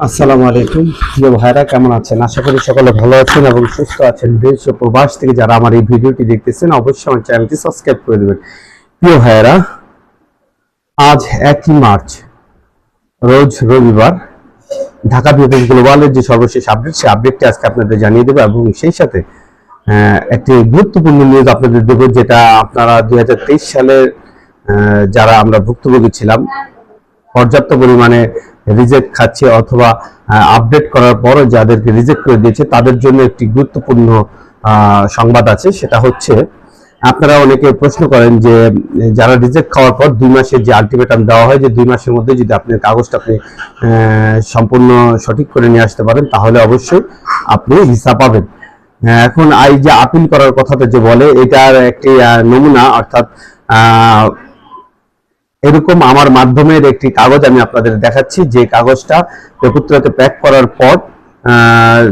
আসসালামু আলাইকুম প্রিয় ভাইরা, কেমন আছেন? আশা করি সকলে ভালো আছেন এবং সুস্থ আছেন। দেশ ও প্রবাস থেকে যারা আমার এই ভিডিওটি দেখতেছেন অবশ্যই আমার চ্যানেলটি সাবস্ক্রাইব করে দেবেন। প্রিয় ভাইরা, আজ 1 মার্চ রোজ রবিবার ঢাকা বিএফএস গ্লোবালের যে সর্বশেষ আপডেট, সেই আপডেটটি আজকে আপনাদের জানিয়ে দেবো এবং সেই সাথে একটি গুরুত্বপূর্ণ নিউজ আপনাদের দেবো, যেটা আপনারা 2023 সালের যারা আমরা ভুক্তভোগী ছিলাম, পর্যাপ্ত পরিমাণে রিজেক্ট খাচ্ছে অথবা আপডেট করার পরও যাদেরকে রিজেক্ট করে দিয়েছে তাদের জন্য একটি গুরুত্বপূর্ণ সংবাদ আছে। সেটা হচ্ছে, আপনারা অনেকে প্রশ্ন করেন যে যারা রিজেক্ট খাওয়ার পর 2 মাসের যে আলটিমেটাম দেওয়া হয়, যে 2 মাসের মধ্যে যদি আপনার কাগজটা আপনি সম্পূর্ণ সঠিক করে নিয়ে আসতে পারেন তাহলে অবশ্যই আপনি ভিসা পাবেন। এখন এই যে আপিল করার কথাটা যে বলে, এটার একটি নমুনা, অর্থাৎ এরকম আমার মাধ্যমের একটি কাগজ আমি আপনাদের দেখাচ্ছি, যে কাগজটা পেপুত্রাতে প্যাক করার পর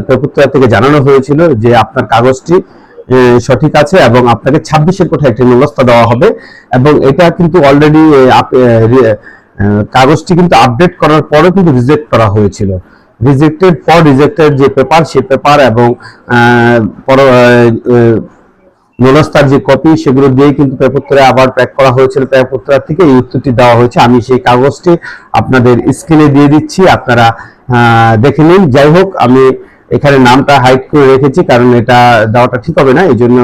পেপুত্রা থেকে জানানো হয়েছিল যে আপনার কাগজটি সঠিক আছে এবং আপনাকে 26-এর কোঠায় একটি নুলস্থা দেওয়া হবে। এবং এটা কিন্তু অলরেডি কাগজটি কিন্তু আপডেট করার পরও কিন্তু রিজেক্ট করা হয়েছিল। রিজেক্টের যে পেপার, সেই পেপার এবং নুলস্থার যে কপি, সেগুলো দিয়ে কিন্তু পেপুত্রায় আবার প্যাক করা হয়েছিল। পেপুত্রা থেকে এই উত্তরটি দেওয়া হয়েছে। আমি সেই কাগজটি আপনাদের স্ক্রিনে দিয়ে দিচ্ছি, আপনারা দেখে নিন। যাই হোক, আমি এখানে নামটা হাইড করে রেখেছি কারণ এটা দেওয়াটা ঠিক হবে না, এই জন্য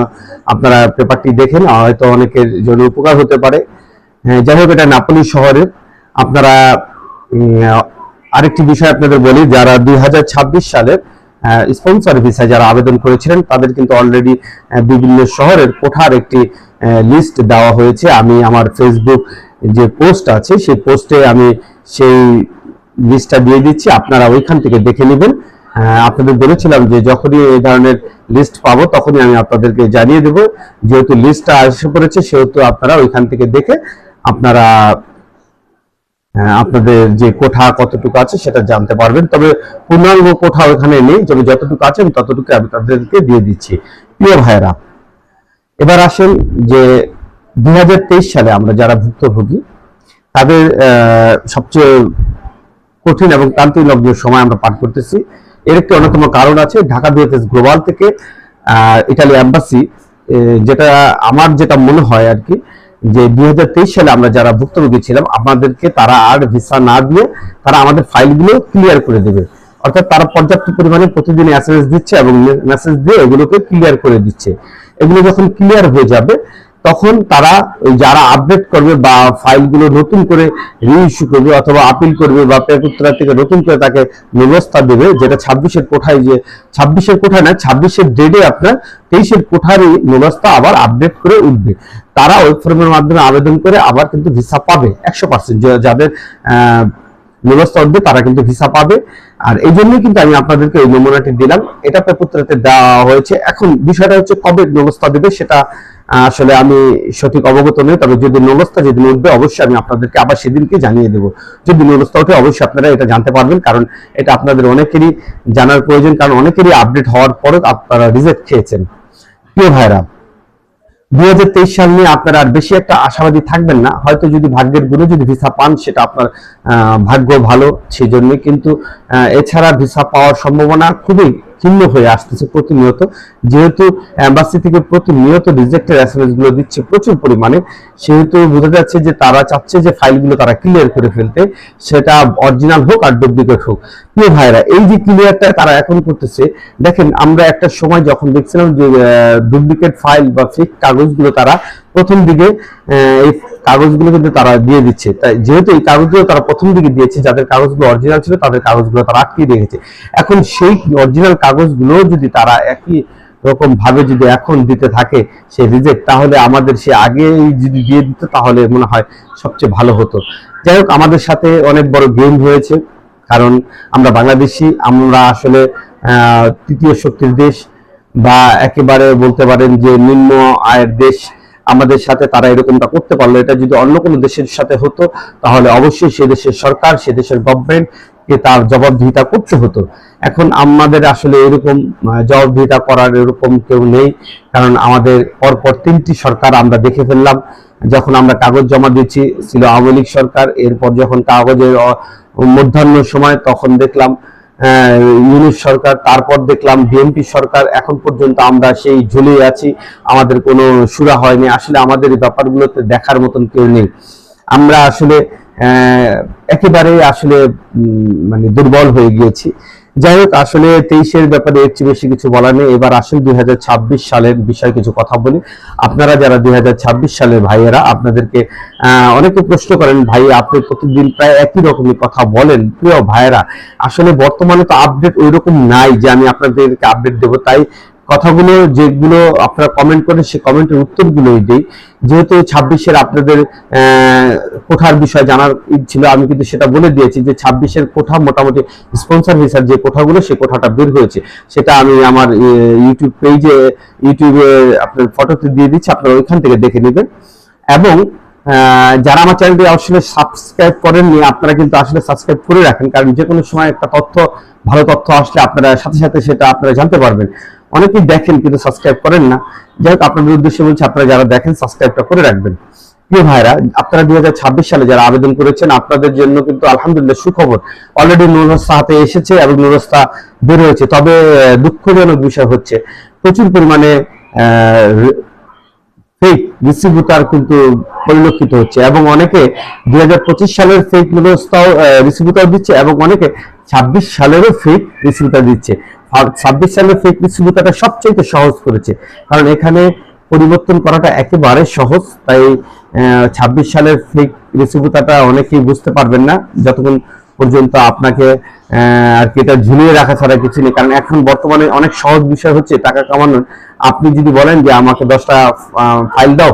আপনারা পেপারটি দেখেন, হয়তো অনেকের জন্য উপকার হতে পারে। যাই হোক, এটা নাপোলি শহরের। আপনারা আরেকটি বিষয় আপনাদের বলি, যারা 2026 সালের স্পন্সর ভিসা যারা আবেদন করেছিলেন তাদের কিন্তু অলরেডি বিভিন্ন শহরের কোঠার একটি লিস্ট দেওয়া হয়েছে। আমি আমার ফেসবুক যে পোস্ট আছে সেই পোস্টে আমি সেই লিস্টটা দিয়ে দিচ্ছি, আপনারা ওইখান থেকে দেখে নেবেন। আপনাদের বলেছিলাম যে যখনই এই ধরনের লিস্ট পাবো তখনই আমি আপনাদেরকে জানিয়ে দেব। যেহেতু লিস্টটা এসে পড়েছে সেহেতু আপনারা ওইখান থেকে দেখে আপনারা আপনাদের যে কোঠা কতটুকু আছে সেটা জানতে পারবেন। তবে পূর্ণাঙ্গ কোঠা ওখানে নেই, তবে যতটুকু আছে আমি ততটুকু আমি তাদেরকে দিয়ে দিচ্ছি। প্রিয় ভাইরা, এবার আসেন যে 2023 সালে আমরা যারা ভুক্তভোগী তাদের সবচেয়ে কঠিন এবং ক্রান্তিলগ্ন সময় আমরা পার করতেছি। এর একটি অন্যতম কারণ আছে, ঢাকা বিএফএস গ্লোবাল থেকে ইতালি এম্বাসি, যেটা আমার যেটা মনে হয় আর কি, যে 2023 সালে আমরা যারা ভুক্তভোগী ছিলাম আমাদেরকে তারা আর ভিসা না দিয়ে তারা আমাদের ফাইলগুলো ক্লিয়ার করে দেবে। অর্থাৎ তারা পর্যাপ্ত পরিমাণে প্রতিদিন এসএমএস দিচ্ছে এবং মেসেজ দিয়ে এগুলোকে ক্লিয়ার করে দিচ্ছে। এগুলো যখন ক্লিয়ার হয়ে যাবে তখন তারা যারা আপডেট করবে বা ফাইলগুলো নতুন করে রিইস্যু করবে অথবা আপিল করবে বা পেপুত্রা থেকে নতুন করে তাকে ব্যবস্থা দেবে, যেটা 26-এর কোঠায়, যে 26-এর কোঠায় না, 26-এর ডেটে আপনার 23-এর কোঠারই ব্যবস্থা আবার আপডেট করে উঠবে। তারা ওয়েব ফর্মের মাধ্যমে আবেদন করে আবার কিন্তু ভিসা পাবে 100%। যাদের ব্যবস্থা উঠবে তারা কিন্তু ভিসা পাবে। আর এই জন্যই কিন্তু আমি আপনাদেরকে এই নমুনাটি দিলাম। এটা পেপুত্রাতে দেওয়া হয়েছে। এখন বিষয়টা হচ্ছে কবে ব্যবস্থা দেবে সেটা আসলে আমি সঠিক অবগত নই, তবে যদি ব্যবস্থা যেদিন উঠবে অবশ্যই আমি আপনাদেরকে আবার সেদিনকে জানিয়ে দেবো। যদি ব্যবস্থা ওঠে অবশ্যই আপনারা এটা জানতে পারবেন, কারণ এটা আপনাদের অনেকেরই জানার প্রয়োজন, কারণ অনেকেরই আপডেট হওয়ার পরও আপনারা রিজেক্ট খেয়েছেন। প্রিয় ভাইরা, 2023 সাল নিয়ে আপনারা আর বেশি একটা আশাবাদী থাকবেন না। হয়তো যদি ভাগ্যের গুণে যদি ভিসা পান সেটা আপনার ভাগ্য ভালো, সেই জন্য, কিন্তু এছাড়া ভিসা পাওয়ার সম্ভাবনা খুবই ক্ষীণ হয়ে আসতেছে প্রতিনিয়ত। যেহেতু এম্বাসি থেকে প্রতিনিয়ত রিজেক্টের এসএমএস গুলো দিচ্ছে প্রচুর পরিমাণে, সেহেতু বোঝা যাচ্ছে যে তারা চাচ্ছে যে ফাইলগুলো তারা ক্লিয়ার করে ফেলতে, সেটা অরিজিনাল হোক আর ডুপ্লিকেট হোক। প্রিয় ভাইরা, এই যে ক্লিয়ারটা তারা এখন করতেছে, দেখেন আমরা একটা সময় যখন দেখছিলাম যে ডুপ্লিকেট ফাইল বা ফেক কাগজগুলো তারা প্রথম দিকে এই কাগজগুলো কিন্তু তারা দিয়ে দিচ্ছে। তাই যেহেতু এই কাগজগুলো তারা প্রথম দিকে দিয়েছে, যাদের কাগজগুলো অরিজিনাল ছিল তাদের কাগজগুলো তারা আটকে রেখেছে। এখন সেই অরিজিনাল কাগজগুলো যদি তারা একই রকম ভাবে যদি এখন দিতে থাকে সে রিজেক্ট, তাহলে আমাদের সে আগে যদি দিয়ে দিত তাহলে মনে হয় সবচেয়ে ভালো হতো। যাই হোক, আমাদের সাথে অনেক বড় গেম হয়েছে, কারণ আমরা বাংলাদেশি, আমরা আসলে তৃতীয় শক্তির দেশ বা একেবারে বলতে পারেন যে নিম্ন আয়ের দেশ। আমাদের সাথে তারা এরকমটা করতে পারলো। এটা যদি অন্য কোনো দেশের সাথে হতো তাহলে অবশ্যই সে দেশের সরকার, সে দেশের গভর্নমেন্টকে তার জবাবদিহিতা করতে হতো। এখন আমাদের আসলে এরকম জবাবদিহিতা করার এরকম কেউ নেই, কারণ আমাদের পরপর 3টি সরকার আমরা দেখে ফেললাম। যখন আমরা কাগজ জমা দিচ্ছি ছিল আওয়ামী লীগ সরকার, এরপর যখন কাগজের মধ্যাহ্ন সময় তখন দেখলাম ইউনূস সরকার, তারপর দেখলাম বিএনপি সরকার, এখন পর্যন্ত আমরা সেই ঝুলিয়ে আছি, আমাদের কোনো সুরা হয়নি। আসলে আমাদের এই ব্যাপারগুলোতে দেখার মতন কেউ নেই। আমরা আসলে একেবারেই আসলে মানে দুর্বল হয়ে গিয়েছি। যাই হোক, আসলে 23-এর ব্যাপারে এর চেয়ে বেশি কিছু বলার নেই। এবার আসলে 2026 সালের বিষয়ে কিছু কথা বলি। আপনারা যারা 2026 সালের ভাইয়েরা, আপনাদেরকে অনেকে প্রশ্ন করেন, ভাই আপনি প্রতিদিন প্রায় একই রকমই কথা বলেন। প্রিয় ভাইয়েরা, আসলে বর্তমানে তো আপডেট ওই রকম নাই যে আমি আপনাদেরকে আপডেট দেবো, তাই কথাগুলো যেগুলো আপনারা কমেন্ট করেন সেই কমেন্টের উত্তরগুলোই দিই। যেহেতু 26-এর আপনাদের কোঠার বিষয় জানার ছিল, আমি কিন্তু সেটা বলে দিয়েছি যে 26-এর কোঠা মোটামুটি স্পন্সর ভিসার যে কোঠাগুলো, সেই কোঠাটা বের হয়েছে, সেটা আমি আমার ইউটিউব পেজে, ইউটিউবে আপনার ফটোতে দিয়ে দিচ্ছি, আপনারা ওইখান থেকে দেখে নেবেন। এবং যারা আমার চ্যানেলটি আসলে সাবস্ক্রাইব করেননি, আপনারা কিন্তু আসলে সাবস্ক্রাইব করে রাখেন, কারণ যে কোনো সময় একটা তথ্য, ভালো তথ্য আসলে আপনারা সাথে সাথে সেটা আপনারা জানতে পারবেন। অনেকেই দেখেন কিন্তু সাবস্ক্রাইব করেন না। যাই হোক, আপনাদের উদ্দেশ্যে বলছি, আপনারা যারা দেখেন সাবস্ক্রাইবটা করে রাখবেন। প্রিয় ভাইরা, আপনারা 2026 সালে যারা আবেদন করেছেন, আপনাদের জন্য কিন্তু আলহামদুলিল্লাহ সুখবর, অলরেডি নুরুস্তা হাতে এসেছে এবং নুরুস্তা বের হয়েছে। তবে দুঃখজনক বিষয় হচ্ছে প্রচুর পরিমাণে ফেক রিসিভিউটার কিন্তু পরিলক্ষিত হচ্ছে, এবং অনেকে 2025 সালের ফেক নুরুস্তাও রিসিভিউটার দিচ্ছে, এবং অনেকে 26 সালেরও ফেক রিসিভিউটার দিচ্ছে। 26 সালের ফেক রিসিভিউটারটা সবচেয়ে সহজ করেছে, কারণ এখানে পরিবর্তন করাটা একেবারে সহজ। তাই 26 সালের ফেক রিসিভিউটারটা অনেকেই বুঝতে পারবেন না যতক্ষণ পর্যন্ত আপনাকে আর কি এটা ঝুলিয়ে রাখা ছাড়া কিছু নেই। কারণ এখন বর্তমানে অনেক সহজ বিষয় হচ্ছে টাকা কামানোর। আপনি যদি বলেন যে আমাকে 10টা ফাইল দাও,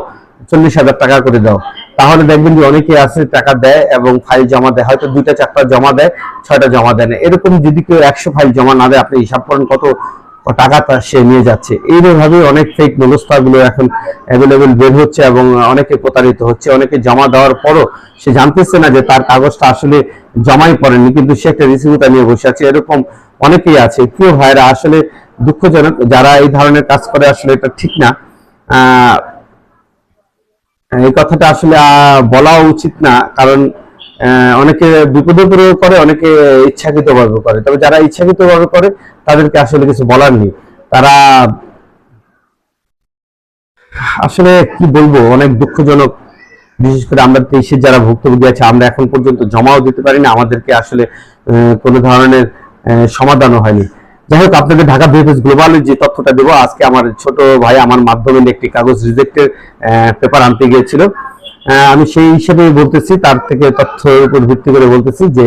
40,000 টাকা করে দাও, তাহলে দেখবেন যে অনেকে আছে টাকা দেয় এবং ফাইল জমা দেয়, হয়তো 2টা 4টা জমা দেয়, 6টা জমা দেয় না। এরকম যদি কেউ 100 ফাইল জমা না দেয়, আপনি হিসাব করেন কত টাকা সে নিয়ে যাচ্ছে। এইভাবে অনেক ফেক ব্যবস্থাগুলো এখন অ্যাভেলেবেল বের হচ্ছে, এবং অনেকে প্রতারিত হচ্ছে। অনেকে জমা দেওয়ার পরও সে জানতেছে না যে তার কাগজটা আসলে জমাই পড়েনি, কিন্তু সে একটা রিসিভিউটা নিয়ে বসে আছে। এরকম অনেকেই আছে। প্রিয় ভাইরা, আসলে দুঃখজনক যারা এই ধরনের কাজ করে, আসলে এটা ঠিক না। এই কথাটা আসলে বলাও উচিত না, কারণ অনেকে বিপদে পড়ে করে, অনেকে ইচ্ছাকৃত ভাবে করে। তবে যারা ইচ্ছাকৃত ভাবে করে তাদেরকে আসলে কিছু বলার নেই। তারা আসলে কি বলবো, অনেক দুঃখজনক। বিশেষ করে আমরা 23-এর যারা ভুক্তভোগী আছে, আমরা এখন পর্যন্ত জমাও দিতে পারি না, আমাদেরকে আসলে কোনো ধরনের সমাধানও হয়নি। যাই হোক, আপনাদের ঢাকা বিএফএস গ্লোবালের যে তথ্যটা দেবো, আজকে আমার ছোট ভাই আমার মাধ্যমে একটি কাগজ রিজেক্টের পেপার আনতে গিয়েছিল। আমি সেই হিসেবে বলতেছি, তার থেকে তথ্যের উপর ভিত্তি করে বলতেছি যে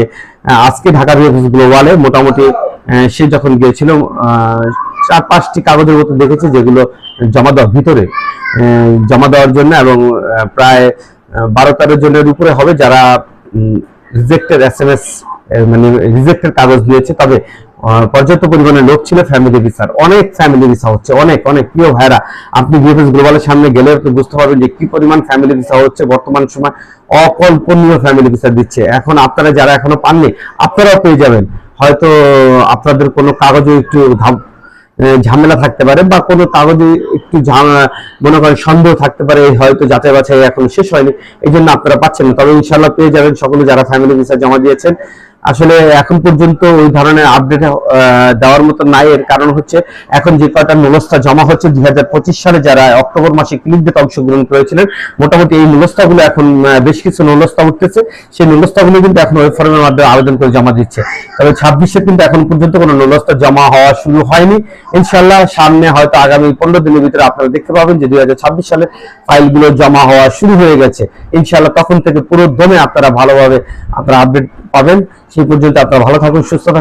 আজকে ঢাকা বিএফএস গ্লোবালে মোটামুটি সে যখন গিয়েছিল 4-5টি কাগজের মতো দেখেছে, যেগুলো জমা দেওয়ার ভিতরে জমা দেওয়ার জন্য, এবং প্রায় 12-13 জনের উপরে হবে যারা রিজেক্টের SMS মানে রিজেক্টের কাগজ দিয়েছে। তবে পর্যাপ্ত পরিমাণে লোক ছিল ফ্যামিলি ভিসার, অনেক ফ্যামিলি ভিসা হচ্ছে, অনেক অনেক। প্রিয় ভাইরা, আপনি বিএফএস গ্লোবালের সামনে গেলে আপনি বুঝতে পারবেন যে কি পরিমাণ ফ্যামিলি ভিসা হচ্ছে। বর্তমান সময় অকল্পনীয় ফ্যামিলি ভিসা দিচ্ছে। এখন আপনারা যারা এখনো পাননি, আপনারাও পেয়ে যাবেন। হয়তো আপনাদের কোনো কাগজে একটু ঝামেলা থাকতে পারে, বা কোনো কাগজে একটু মনে করেন সন্দেহ থাকতে পারে, হয়তো যাচাই বাছাই এখন শেষ হয়নি, এই জন্য আপনারা পাচ্ছেন না। তবে ইনশাল্লাহ পেয়ে যাবেন সকলে যারা ফ্যামিলি ভিসা জমা দিয়েছেন। আসলে এখন পর্যন্ত ওই ধরনের আপডেট দেওয়ার মতো নাই। এর কারণ হচ্ছে এখন যে কয়টা নুরুস্তা জমা হচ্ছে 2025 সালে যারা অক্টোবর মাসে ক্লিক ডেতে অংশগ্রহণ করেছিলেন, মোটামুটি এই নুরুস্তাগুলো এখন বেশ কিছু নুরুস্তা উঠতেছে। সেই নুরুস্তাগুলো কিন্তু এখন ওয়েব ফর্মের মাধ্যমে আবেদন করে জমা দিচ্ছে। তবে 26-এ কিন্তু এখন পর্যন্ত কোনো নুরুস্তা জমা হওয়া শুরু হয়নি। ইনশাল্লাহ সামনে হয়তো আগামী 15 দিনের ভিতরে আপনারা দেখতে পাবেন যে 2026 সালে ফাইলগুলো জমা হওয়া শুরু হয়ে গেছে। ইনশাল্লাহ তখন থেকে পুরো দমে আপনারা ভালোভাবে আপনারা আপডেট পাবেন। সেই পর্যন্ত আপনারা ভালো থাকুন, সুস্থ থাকুন।